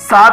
7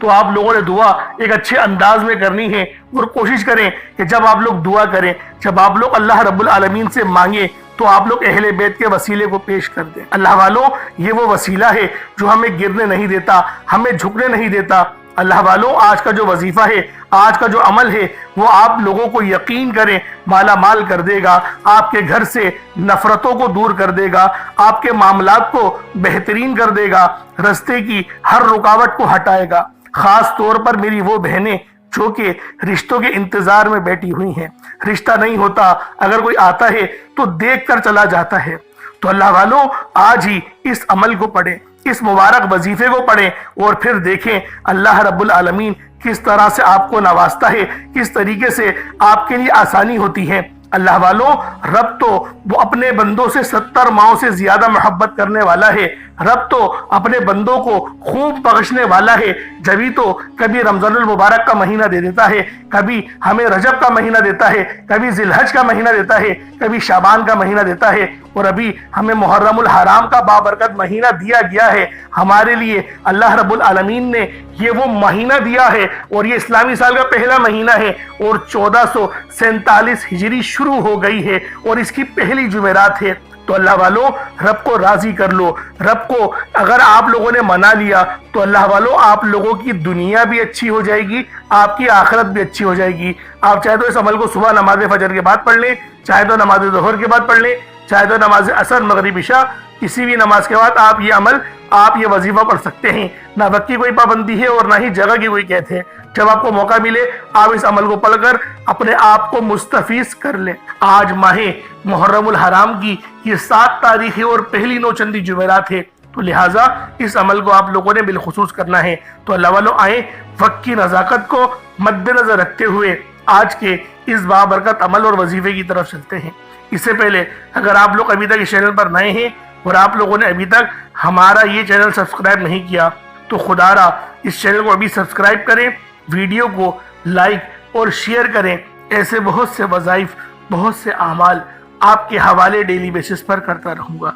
تو آپ لوگوں نے دعا ایک اچھے انداز میں کرنی ہے، اور کوشش کریں کہ جب آپ لوگ دعا کریں، جب آپ لوگ اللہ رب العالمین سے مانگیں تو آپ لوگ اہل بیت کے وسیلے کو پیش کر دیں۔ اللہ والوں، یہ وہ وسیلہ ہے جو ہمیں گرنے نہیں دیتا، ہمیں جھکنے نہیں دیتا۔ اللہ والوں، آج کا جو وظیفہ ہے، آج کا جو عمل ہے، وہ آپ لوگوں کو یقین کریں مالا مال کر دے گا، آپ کے گھر سے نفرتوں کو دور کر دے گا، آپ کے معاملات کو بہترین کر دے گا، رستے کی ہر رکاوٹ کو ہٹائے گا۔ خاص طور پر میری وہ بہنیں جو کہ رشتوں کے انتظار میں بیٹھی ہوئی ہیں، رشتہ نہیں ہوتا، اگر کوئی آتا ہے تو دیکھ کر چلا جاتا ہے، تو اللہ والوں آج ہی اس عمل کو پڑھیں، اس مبارک وظیفے کو پڑھیں، اور پھر دیکھیں اللہ رب العالمین کس طرح سے آپ کو نوازتا ہے، کس طریقے سے آپ کے لیے آسانی ہوتی ہے۔ اللہ والوں، رب تو وہ اپنے بندوں سے 70 ماؤں سے زیادہ محبت کرنے والا ہے، رب تو اپنے بندوں کو خوب بخشنے والا ہے، جبھی تو کبھی رمضان المبارک کا مہینہ دے دیتا ہے، کبھی ہمیں رجب کا مہینہ دیتا ہے، کبھی ذی الحج کا مہینہ دیتا ہے، کبھی شعبان کا مہینہ دیتا ہے، اور ابھی ہمیں محرم الحرام کا بابرکت مہینہ دیا گیا ہے۔ ہمارے لیے اللہ رب العالمین نے یہ وہ مہینہ دیا ہے، اور یہ اسلامی سال کا پہلا مہینہ ہے، اور 1447 ہجری شروع ہو گئی ہے، اور اس کی پہلی جمعرات ہے۔ تو اللہ والوں، رب کو راضی کر لو، رب کو اگر آپ لوگوں نے منا لیا تو اللہ والوں آپ لوگوں کی دنیا بھی اچھی ہو جائے گی، آپ کی آخرت بھی اچھی ہو جائے گی۔ آپ چاہے تو اس عمل کو صبح نماز فجر کے بعد پڑھ لیں، چاہے تو نماز ظہر کے بعد پڑھ لیں، چاہے تو نماز عصر مغرب عشاء، کسی بھی نماز کے بعد آپ یہ عمل، آپ یہ وظیفہ پڑھ سکتے ہیں۔ نہ وقت کی کوئی پابندی ہے اور نہ ہی جگہ کی کوئی قید ہے، جب آپ کو موقع ملے آپ اس عمل کو پڑھ کر اپنے آپ کو مستفیض کر لیں۔ آج ماہ محرم الحرام کی یہ 7 تاریخ ہے اور پہلی 9 چندی جمعرات ہے، تو لہٰذا اس عمل کو آپ لوگوں نے بالخصوص کرنا ہے۔ تو اللہ والوں آئیں، وقت کی نزاکت کو مد نظر رکھتے ہوئے آج کے اس بابرکت عمل اور وظیفے کی طرف چلتے ہیں۔ اس سے پہلے اگر آپ لوگ ابھی تک اس چینل پر نئے ہیں اور آپ لوگوں نے ابھی تک ہمارا یہ چینل سبسکرائب نہیں کیا تو خدا را اس چینل کو ابھی سبسکرائب کریں، ویڈیو کو لائک اور شیئر کریں۔ ایسے بہت سے وظائف، بہت سے اعمال آپ کے حوالے ڈیلی بیسس پر کرتا رہوں گا۔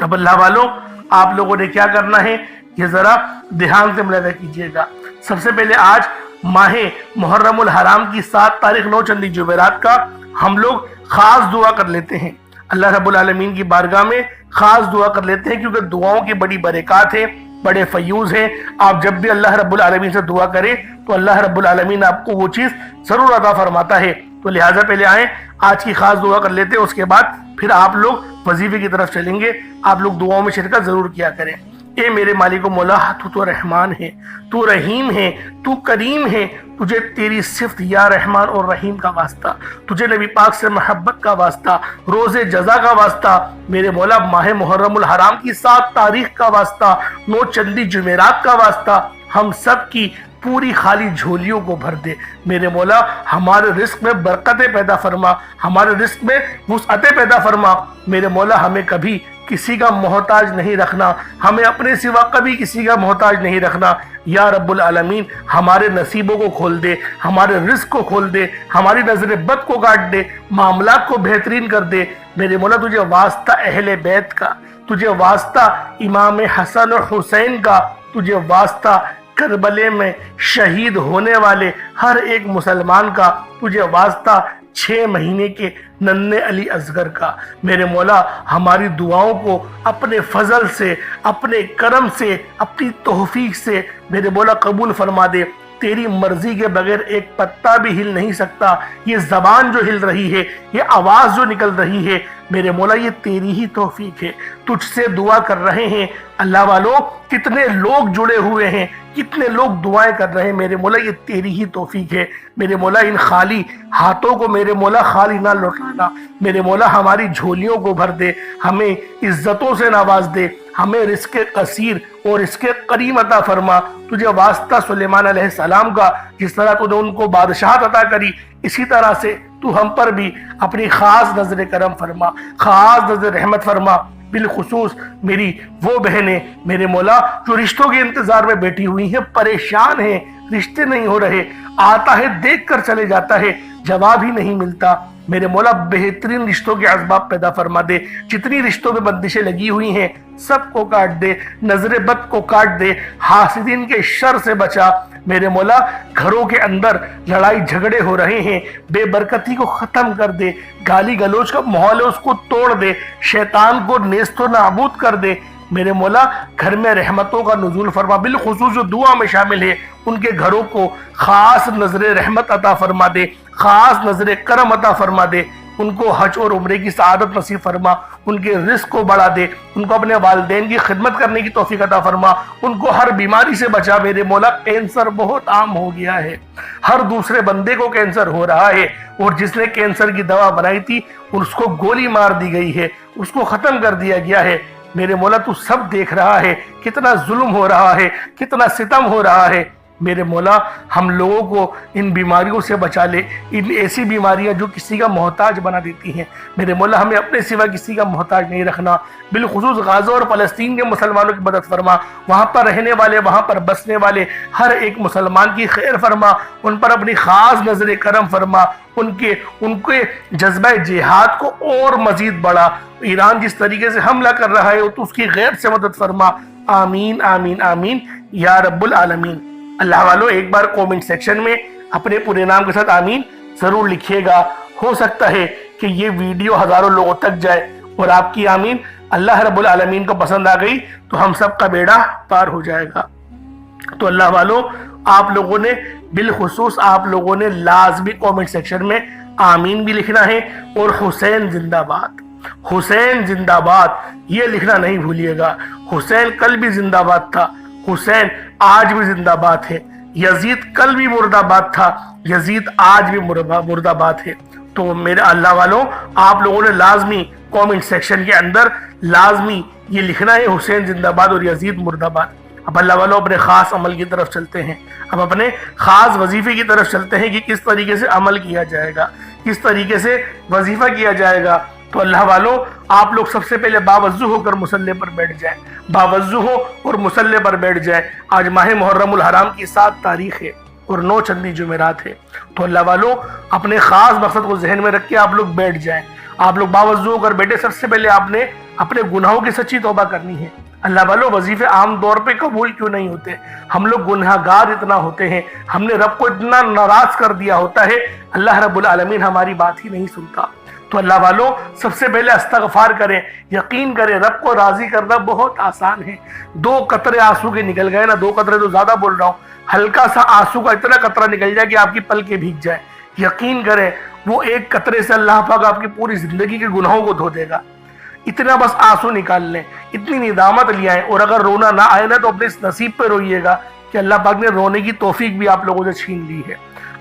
اب اللہ والوں، آپ لوگوں نے کیا کرنا ہے یہ ذرا دھیان سے ملاحظہ کیجیے گا۔ سب سے پہلے آج ماہ محرم الحرام کی 7 تاریخ 9 چندی جمعرات کا ہم لوگ خاص دعا کر لیتے ہیں، اللہ رب العالمین کی بارگاہ میں خاص دعا کر لیتے ہیں، کیونکہ دعاؤں کی بڑی برکات ہیں، بڑے فیوز ہیں۔ آپ جب بھی اللہ رب العالمین سے دعا کریں تو اللہ رب العالمین آپ کو وہ چیز ضرور عطا فرماتا ہے۔ تو لہٰذا پہلے آئیں، آج کی خاص دعا کر لیتے ہیں، اس کے بعد پھر آپ لوگ وظیفے کی طرف چلیں گے۔ آپ لوگ دعاؤں میں شرکت ضرور کیا کریں۔ اے میرے مالک و مولا، تو رحمان ہے، تو رحیم ہے، تو کریم ہے، تجھے تیری صفت یا رحمان اور رحیم کا واسطہ، تجھے نبی پاک سے محبت کا واسطہ، روز جزا کا واسطہ، میرے مولا ماہ محرم الحرام کی 7 تاریخ کا واسطہ، 9 چندی جمعرات کا واسطہ، ہم سب کی پوری خالی جھولیوں کو بھر دے۔ میرے مولا ہمارے رزق میں برکتیں پیدا فرما، ہمارے رزق میں وسعتیں پیدا فرما۔ میرے مولا ہمیں کبھی کسی کا محتاج نہیں رکھنا، ہمیں اپنے سوا کبھی کسی کا محتاج نہیں رکھنا۔ یا رب العالمین ہمارے نصیبوں کو کھول دے، ہمارے رزق کو کھول دے، ہماری نظر بد کو کاٹ دے، معاملات کو بہترین کر دے۔ میرے مولا تجھے واسطہ اہل بیت کا، تجھے واسطہ امام حسن اور حسین کا، تجھے واسطہ کربلے میں شہید ہونے والے ہر ایک مسلمان کا، تجھے واسطہ 6 مہینے کے ننھے علی اصغر کا۔ میرے مولا ہماری دعاؤں کو اپنے فضل سے، اپنے کرم سے، اپنی توفیق سے میرے مولا قبول فرما دے۔ تیری مرضی کے بغیر ایک پتا بھی ہل نہیں سکتا، یہ زبان جو ہل رہی ہے، یہ آواز جو نکل رہی ہے، میرے مولا یہ تیری ہی توفیق ہے، تجھ سے دعا کر رہے ہیں۔ اللہ والوں کتنے لوگ جڑے ہوئے ہیں، کتنے لوگ دعائیں کر رہے ہیں، میرے مولا یہ تیری ہی توفیق ہے۔ میرے مولا ان خالی ہاتھوں کو میرے مولا خالی نہ لوٹانا، میرے مولا ہماری جھولیوں کو بھر دے، ہمیں عزتوں سے نواز دے، ہمیں رزق قصیر اور رزق کریم عطا فرما۔ تجھے واسطہ سلیمان علیہ السلام کا، جس طرح تو نے ان کو بادشاہت عطا کری، اسی طرح سے تو ہم پر بھی اپنی خاص نظر کرم فرما، خاص نظر رحمت فرما۔ بالخصوص میری وہ بہنیں میرے مولا جو رشتوں کے انتظار میں بیٹھی ہوئی ہیں، پریشان ہیں، رشتے نہیں ہو رہے، آتا ہے دیکھ کر چلے جاتا ہے، جواب ہی نہیں ملتا۔ میرے مولا بہترین رشتوں کے اسباب پیدا فرما دے، جتنی رشتوں میں بندشیں لگی ہوئی ہیں سب کو کاٹ دے، نظر بد کو کاٹ دے، حاسدین کے شر سے بچا میرے مولا، گھروں کے اندر لڑائی جھگڑے ہو رہے ہیں بے برکتی کو ختم کر دے، گالی گلوچ کا ماحول ہے اس کو توڑ دے، شیطان کو نیست و نابود کر دے میرے مولا، گھر میں رحمتوں کا نزول فرما، بالخصوص جو دعا میں شامل ہے ان کے گھروں کو خاص نظر رحمت عطا فرما دے، خاص نظر کرم عطا فرما دے، ان کو حج اور عمرے کی سعادت نصیب فرما، ان کے رزق کو بڑھا دے، ان کو اپنے والدین کی خدمت کرنے کی توفیق عطا فرما، ان کو ہر بیماری سے بچا میرے مولا۔ کینسر بہت عام ہو گیا ہے، ہر دوسرے بندے کو کینسر ہو رہا ہے، اور جس نے کینسر کی دوا بنائی تھی اس کو گولی مار دی گئی ہے، اس کو ختم کر دیا گیا ہے میرے مولا۔ تو سب دیکھ رہا ہے کتنا ظلم ہو رہا ہے، کتنا ستم ہو رہا ہے میرے مولا، ہم لوگوں کو ان بیماریوں سے بچا لے، ان ایسی بیماریاں جو کسی کا محتاج بنا دیتی ہیں میرے مولا، ہمیں اپنے سوا کسی کا محتاج نہیں رکھنا، بالخصوص غزہ اور فلسطین کے مسلمانوں کی مدد فرما، وہاں پر رہنے والے، وہاں پر بسنے والے ہر ایک مسلمان کی خیر فرما، ان پر اپنی خاص نظر کرم فرما، ان کے جذبہ جہاد کو اور مزید بڑھا، ایران جس طریقے سے حملہ کر رہا ہے تو اس کی غیر سے مدد فرما، آمین آمین آمین یا رب العالمین۔ اللہ والو ایک بار کومنٹ سیکشن میں اپنے پورے نام کے ساتھ آمین ضرور لکھیے گا، ہو سکتا ہے کہ یہ ویڈیو ہزاروں لوگوں تک جائے اور آپ کی آمین اللہ رب العالمین کو پسند آ گئی تو ہم سب کا بیڑا پار ہو جائے گا۔ تو اللہ والو آپ لوگوں نے، بالخصوص آپ لوگوں نے لازمی کومنٹ سیکشن میں آمین بھی لکھنا ہے، اور حسین زندہ باد، حسین زندہ باد یہ لکھنا نہیں بھولیے گا۔ حسین کل بھی زندہ باد تھا، حسین آج بھی زندہ باد ہے، یزید کل بھی مردہ باد تھا، یزید آج بھی مردہ باد ہے۔ تو میرے اللہ والوں آپ لوگوں نے لازمی کومنٹ سیکشن کے اندر لازمی یہ لکھنا ہے حسین زندہ باد اور یزید مردہ باد۔ اب اللہ والوں اپنے خاص عمل کی طرف چلتے ہیں، اب اپنے خاص وظیفے کی طرف چلتے ہیں کہ کس طریقے سے عمل کیا جائے گا، کس طریقے سے وظیفہ کیا جائے گا۔ تو اللہ والوں آپ لوگ سب سے پہلے باوضو ہو کر مصلی پر بیٹھ جائیں، باوضو ہو اور مصلی پر بیٹھ جائیں۔ آج ماہ محرم الحرام کی 7 تاریخ ہے اور 9 چندی جمعرات ہے، تو اللہ والوں اپنے خاص مقصد کو ذہن میں رکھ کے آپ لوگ بیٹھ جائیں۔ آپ لوگ باوضو ہو کر بیٹھے، سب سے پہلے آپ نے اپنے گناہوں کی سچی توبہ کرنی ہے۔ اللہ والوں وظیفے عام طور پہ قبول کیوں نہیں ہوتے؟ ہم لوگ گناہ گار اتنا ہوتے ہیں، ہم نے رب کو اتنا ناراض کر دیا ہوتا ہے، اللہ رب العالمین ہماری بات ہی نہیں سنتا۔ تو اللہ والوں سب سے پہلے استغفار کریں، یقین کریں رب کو راضی کرنا بہت آسان ہے۔ 2 قطرے آنسو کے نکل گئے نا، 2 قطرے تو زیادہ بول رہا ہوں، ہلکا سا آنسو کا اتنا قطرہ نکل جائے کہ آپ کی پلکیں بھیگ جائیں، یقین کریں وہ ایک قطرے سے اللہ پاک آپ کی پوری زندگی کے گناہوں کو دھو دے گا۔ اتنا بس آنسو نکال لیں، اتنی ندامت لے آئیں، اور اگر رونا نہ آئے نا تو اپنے اس نصیب پہ روئیے گا کہ اللہ پاک نے رونے کی توفیق بھی آپ لوگوں سے چھین لی ہے۔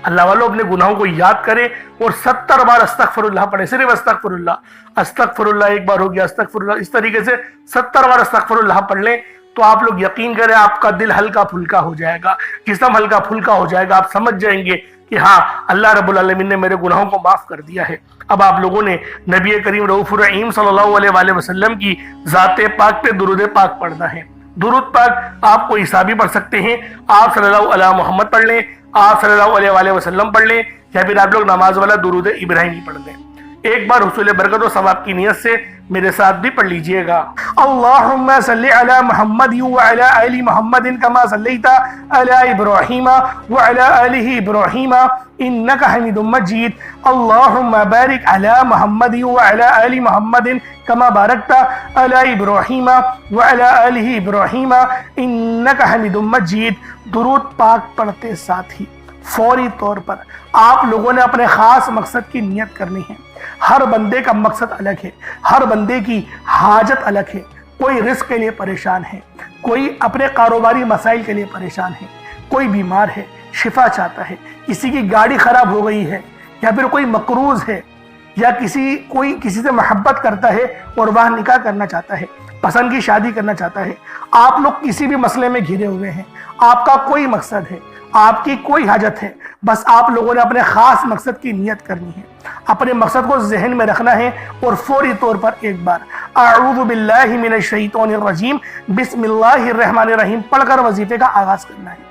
اللہ والوں اپنے گناہوں کو یاد کریں اور 70 بار استغفر اللہ پڑھیں، صرف استغفر اللہ، استغفر اللہ ایک بار ہو گیا، استغفر اللہ، اس طریقے سے 70 بار استغفر اللہ پڑھ لیں تو آپ لوگ یقین کریں آپ کا دل ہلکا پھلکا ہو جائے گا، جسم ہلکا پھلکا ہو جائے گا، آپ سمجھ جائیں گے کہ ہاں اللہ رب العالمین نے میرے گناہوں کو معاف کر دیا ہے۔ اب آپ لوگوں نے نبی کریم رؤوف الرحیم صلی اللہ علیہ وآلہ وسلم کی ذات پاک پہ درود پاک پڑھنا ہے۔ درود پاک آپ کو حسابی پڑھ سکتے ہیں، آپ صلی اللہ علیہ محمد پڑھ لیں، آپ صلی اللہ علیہ وآلہ وسلم پڑھ لیں، یا پھر آپ لوگ نماز والا درود ابراہیمی پڑھ لیں۔ ایک بار حصول برکت و ثواب کی نیت سے میرے ساتھ بھی پڑھ لیجئے گا۔ اللہم صلی علی محمد وعلی آل محمد کما صلیت علی ابراہیم وعلی آل ابراہیم انک حمید مجید۔ اللہم بارک علی محمد وعلی آل محمد کما بارکت علی ابراہیم وعلی آل ابراہیم انک حمید مجید۔ درود پاک پڑھتے ساتھ ہی فوری طور پر آپ لوگوں نے اپنے خاص مقصد کی نیت کرنی ہے۔ ہر بندے کا مقصد الگ ہے، ہر بندے کی حاجت الگ ہے۔ کوئی رزق کے لیے پریشان ہے، کوئی اپنے کاروباری مسائل کے لیے پریشان ہے، کوئی بیمار ہے شفا چاہتا ہے، کسی کی گاڑی خراب ہو گئی ہے، یا پھر کوئی مقروض ہے، یا کوئی کسی سے محبت کرتا ہے اور وہ نکاح کرنا چاہتا ہے، پسند کی شادی کرنا چاہتا ہے۔ آپ لوگ کسی بھی مسئلے میں گھرے ہوئے ہیں، آپ کا کوئی مقصد ہے، آپ کی کوئی حاجت ہے، بس آپ لوگوں نے اپنے خاص مقصد کی نیت کرنی ہے، اپنے مقصد کو ذہن میں رکھنا ہے، اور فوری طور پر ایک بار اعوذ باللہ من الشیطان الرجیم بسم اللہ الرحمن الرحیم پڑھ کر وظیفے کا آغاز کرنا ہے۔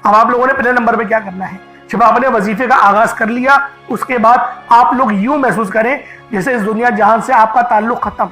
اب آپ لوگوں نے پہلے نمبر پہ کیا کرنا ہے، جب آپ نے وظیفے کا آغاز کر لیا اس کے بعد آپ لوگ یوں محسوس کریں جیسے اس دنیا جہان سے آپ کا تعلق ختم،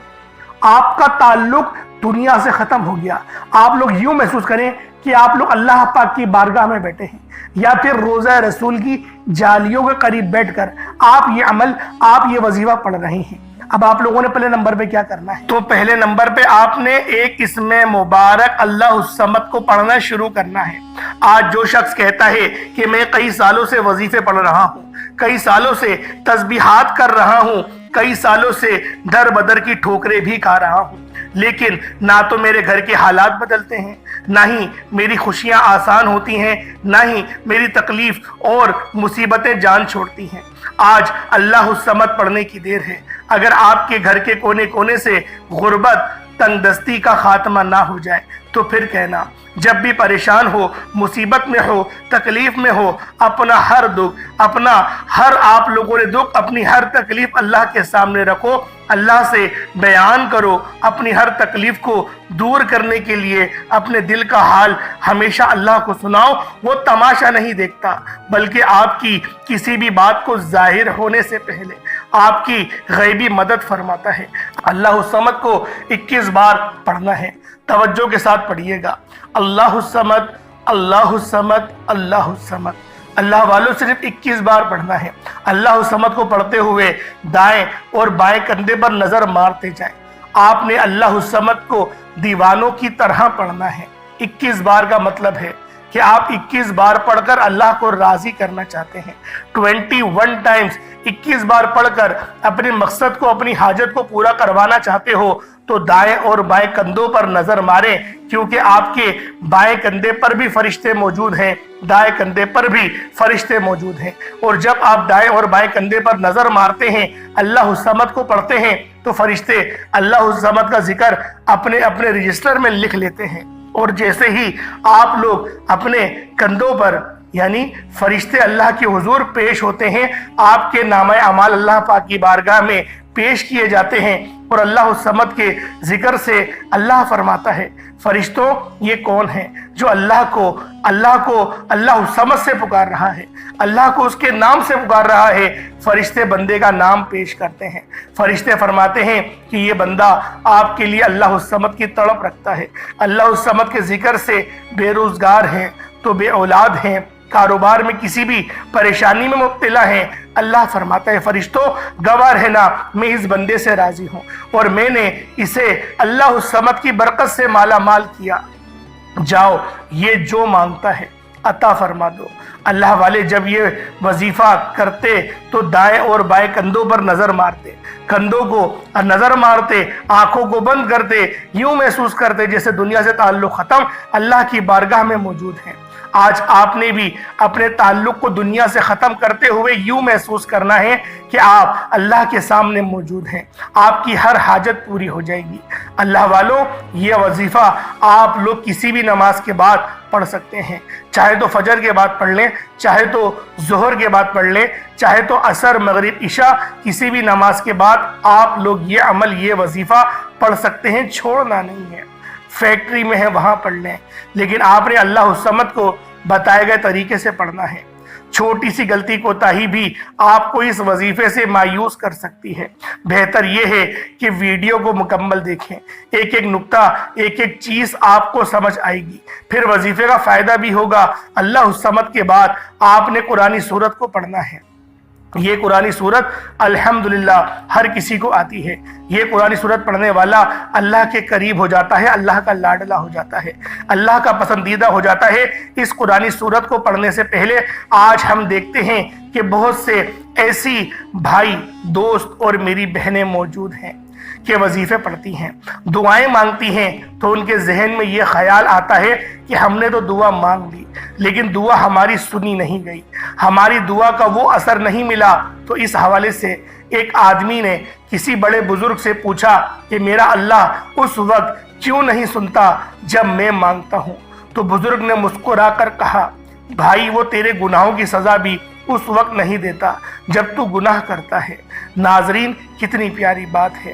آپ کا تعلق دنیا سے ختم ہو گیا۔ آپ لوگ یوں محسوس کریں کہ آپ لوگ اللہ پاک کی بارگاہ میں بیٹھے ہیں، یا پھر روضہ رسول کی جالیوں کے قریب بیٹھ کر آپ یہ عمل، آپ یہ وظیفہ پڑھ رہے ہیں۔ اب آپ لوگوں نے پہلے نمبر پہ کیا کرنا ہے؟ تو پہلے نمبر پہ آپ نے ایک اسم مبارک اللہ الصمد کو پڑھنا شروع کرنا ہے۔ آج جو شخص کہتا ہے کہ میں کئی سالوں سے وظیفے پڑھ رہا ہوں، کئی سالوں سے تسبیحات کر رہا ہوں، کئی سالوں سے در بدر کی ٹھوکریں بھی کھا رہا ہوں، لیکن نہ تو میرے گھر کے حالات بدلتے ہیں، نہ ہی میری خوشیاں آسان ہوتی ہیں، نہ ہی میری تکلیف اور مصیبتیں جان چھوڑتی ہیں، آج اللہ الصمد پڑھنے کی دیر ہے۔ اگر آپ کے گھر کے کونے کونے سے غربت، تنگ دستی کا خاتمہ نہ ہو جائے تو پھر کہنا، جب بھی پریشان ہو، مصیبت میں ہو، تکلیف میں ہو، اپنا ہر دکھ، اپنا ہر آپ لوگوں نے دکھ، اپنی ہر تکلیف اللہ کے سامنے رکھو، اللہ سے بیان کرو، اپنی ہر تکلیف کو دور کرنے کے لیے اپنے دل کا حال ہمیشہ اللہ کو سناؤ۔ وہ تماشا نہیں دیکھتا، بلکہ آپ کی کسی بھی بات کو ظاہر ہونے سے پہلے آپ کی غیبی مدد فرماتا ہے۔ اللہ الصمد کو 21 بار پڑھنا ہے، توجہ کے ساتھ پڑھیے گا۔ اللہ الصمد، اللہ الصمد، اللہ الصمد۔ اللہ والوں صرف 21 بار پڑھنا ہے۔ اللہ الصمد کو پڑھتے ہوئے دائیں اور بائیں کندھے پر نظر مارتے جائیں۔ آپ نے اللہ الصمد کو دیوانوں کی طرح پڑھنا ہے۔ 21 بار کا مطلب ہے کہ آپ 21 بار پڑھ کر اللہ کو راضی کرنا چاہتے ہیں۔ 21 ٹائمز 21 بار پڑھ کر اپنے مقصد کو، اپنی حاجت کو پورا کروانا چاہتے ہو تو دائیں اور بائیں کندھوں پر نظر ماریں، کیونکہ آپ کے بائیں کندھے پر بھی فرشتے موجود ہیں، دائیں کندھے پر بھی فرشتے موجود ہیں، اور جب آپ دائیں اور بائیں کندھے پر نظر مارتے ہیں، اللہ الصمد کو پڑھتے ہیں، تو فرشتے اللہ الصمد کا ذکر اپنے اپنے رجسٹر میں لکھ لیتے ہیں، اور جیسے ہی آپ لوگ اپنے کندھوں پر یعنی فرشتے اللہ کے حضور پیش ہوتے ہیں، آپ کے نامہ اعمال اللہ پاک کی بارگاہ میں پیش کیے جاتے ہیں، اور اللہ الصمد کے ذکر سے اللہ فرماتا ہے، فرشتوں یہ کون ہے جو اللہ کو اللہ الصمد سے پکار رہا ہے، اللہ کو اس کے نام سے پکار رہا ہے۔ فرشتے بندے کا نام پیش کرتے ہیں، فرشتے فرماتے ہیں کہ یہ بندہ آپ کے لیے اللہ الصمد کی تڑپ رکھتا ہے، اللہ الصمد کے ذکر سے بے روزگار ہیں تو بے اولاد ہیں، کاروبار میں کسی بھی پریشانی میں مبتلا ہیں، اللہ فرماتا ہے فرشتوں گواہ رہنا میں اس بندے سے راضی ہوں، اور میں نے اسے اللہ الصمد کی برکت سے مالا مال کیا، جاؤ یہ جو مانگتا ہے عطا فرما دو۔ اللہ والے جب یہ وظیفہ کرتے تو دائیں اور بائیں کندھوں پر نظر مارتے، کندھوں کو نظر مارتے، آنکھوں کو بند کرتے، یوں محسوس کرتے جیسے دنیا سے تعلق ختم، اللہ کی بارگاہ میں موجود ہیں۔ آج آپ نے بھی اپنے تعلق کو دنیا سے ختم کرتے ہوئے یوں محسوس کرنا ہے کہ آپ اللہ کے سامنے موجود ہیں، آپ کی ہر حاجت پوری ہو جائے گی۔ اللہ والوں یہ وظیفہ آپ لوگ کسی بھی نماز کے بعد پڑھ سکتے ہیں، چاہے تو فجر کے بعد پڑھ لیں، چاہے تو ظہر کے بعد پڑھ لیں، چاہے تو عصر، مغرب، عشاء، کسی بھی نماز کے بعد آپ لوگ یہ عمل، یہ وظیفہ پڑھ سکتے ہیں، چھوڑنا نہیں ہے۔ فیکٹری میں ہے وہاں پڑھ لیں، لیکن آپ نے اللہ الصمد کو بتائے گئے طریقے سے پڑھنا ہے۔ چھوٹی سی غلطی کوتاہی بھی آپ کو اس وظیفے سے مایوس کر سکتی ہے۔ بہتر یہ ہے کہ ویڈیو کو مکمل دیکھیں، ایک ایک نقطہ، ایک ایک چیز آپ کو سمجھ آئے گی، پھر وظیفے کا فائدہ بھی ہوگا۔ اللہ الصمد کے بعد آپ نے قرآنی سورت کو پڑھنا ہے۔ یہ قرآنی صورت الحمدللہ ہر کسی کو آتی ہے۔ یہ قرآنی صورت پڑھنے والا اللہ کے قریب ہو جاتا ہے، اللہ کا لاڈلا ہو جاتا ہے، اللہ کا پسندیدہ ہو جاتا ہے۔ اس قرآنی صورت کو پڑھنے سے پہلے آج ہم دیکھتے ہیں کہ بہت سے ایسی بھائی، دوست اور میری بہنیں موجود ہیں کہ وظیفے پڑھتی ہیں، دعائیں مانگتی ہیں، تو ان کے ذہن میں یہ خیال آتا ہے کہ ہم نے تو دعا مانگ لی لیکن دعا ہماری سنی نہیں گئی، ہماری دعا کا وہ اثر نہیں ملا۔ تو اس حوالے سے ایک آدمی نے کسی بڑے بزرگ سے پوچھا کہ میرا اللہ اس وقت کیوں نہیں سنتا جب میں مانگتا ہوں؟ تو بزرگ نے مسکرا کر کہا، بھائی وہ تیرے گناہوں کی سزا بھی اس وقت نہیں دیتا جب تو گناہ کرتا ہے۔ ناظرین کتنی پیاری بات ہے،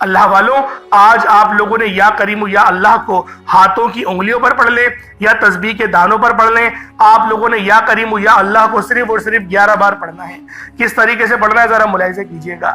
اللہ والوں، آج آپ لوگوں نے یا کریم یا اللہ کو ہاتھوں کی انگلیوں پر پڑھ لیں یا تسبیح کے دانوں پر پڑھ لیں، آپ لوگوں نے یا کریم یا اللہ کو صرف اور صرف 11 بار پڑھنا ہے۔ کس طریقے سے پڑھنا ہے ذرا ملاحظہ کیجئے گا۔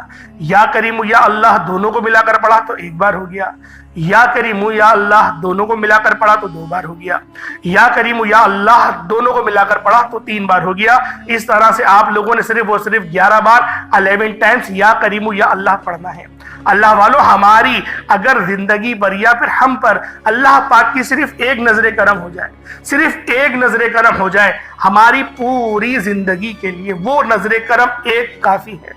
یا کریم یا اللہ دونوں کو ملا کر پڑھا تو 1 بار ہو گیا، یا کریم یا اللہ دونوں کو ملا کر پڑھا تو 2 بار ہو گیا، یا کریم یا اللہ دونوں کو ملا کر پڑھا تو 3 بار ہو گیا۔ اس طرح سے آپ لوگوں نے صرف اور صرف 11 بار 11 ٹائمز یا کریم یا اللہ پڑھنا ہے۔ اللہ والوں، ہماری اگر زندگی پر یا پھر ہم پر اللہ پاک کی صرف ایک نظر کرم ہو جائے، صرف ایک نظر کرم ہو جائے، ہماری پوری زندگی کے لیے وہ نظر کرم ایک کافی ہے۔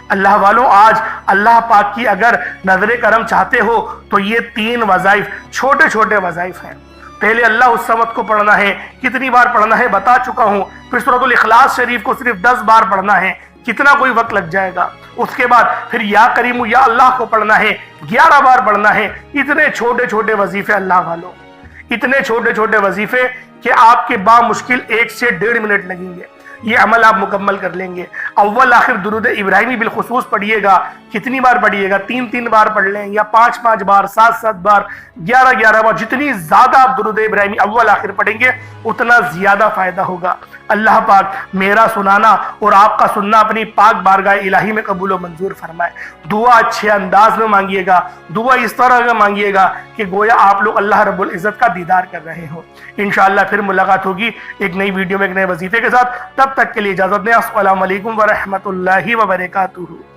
اللہ والوں، آج اللہ پاک کی اگر نظر کرم چاہتے ہو تو یہ 3 وظائف، چھوٹے چھوٹے وظائف ہیں۔ پہلے اللہ الصمد کو پڑھنا ہے، کتنی بار پڑھنا ہے بتا چکا ہوں۔ پھر سورۃ الاخلاص شریف کو صرف 10 بار پڑھنا ہے، کتنا کوئی وقت لگ جائے گا۔ اس کے بعد پھر یا کریم یا اللہ کو پڑھنا ہے، 11 بار پڑھنا ہے۔ اتنے چھوٹے چھوٹے وظیفے اللہ والوں، اتنے چھوٹے چھوٹے وظیفے کہ آپ کے بامشکل 1 سے 1.5 منٹ لگیں گے، یہ عمل آپ مکمل کر لیں گے۔ اول آخر درود ابراہیمی بالخصوص پڑھیے گا۔ کتنی بار پڑھیے گا؟ 3 بار پڑھ لیں یا 5 بار، 7 بار، 11 بار۔ جتنی زیادہ آپ درود ابراہیمی اول آخر پڑھیں گے اتنا زیادہ فائدہ ہوگا۔ اللہ پاک میرا سنانا اور آپ کا سننا اپنی پاک بارگاہ الہی میں قبول و منظور فرمائے۔ دعا اچھے انداز میں مانگیے گا، دعا اس طرح کا مانگیے گا کہ گویا آپ لوگ اللہ رب العزت کا دیدار کر رہے ہوں۔ انشاءاللہ پھر ملاقات ہوگی ایک نئی ویڈیو میں ایک نئے وظیفے کے ساتھ۔ تب تک کے لیے اجازت دیں۔ السلام علیکم ورحمۃ اللہ وبرکاتہ۔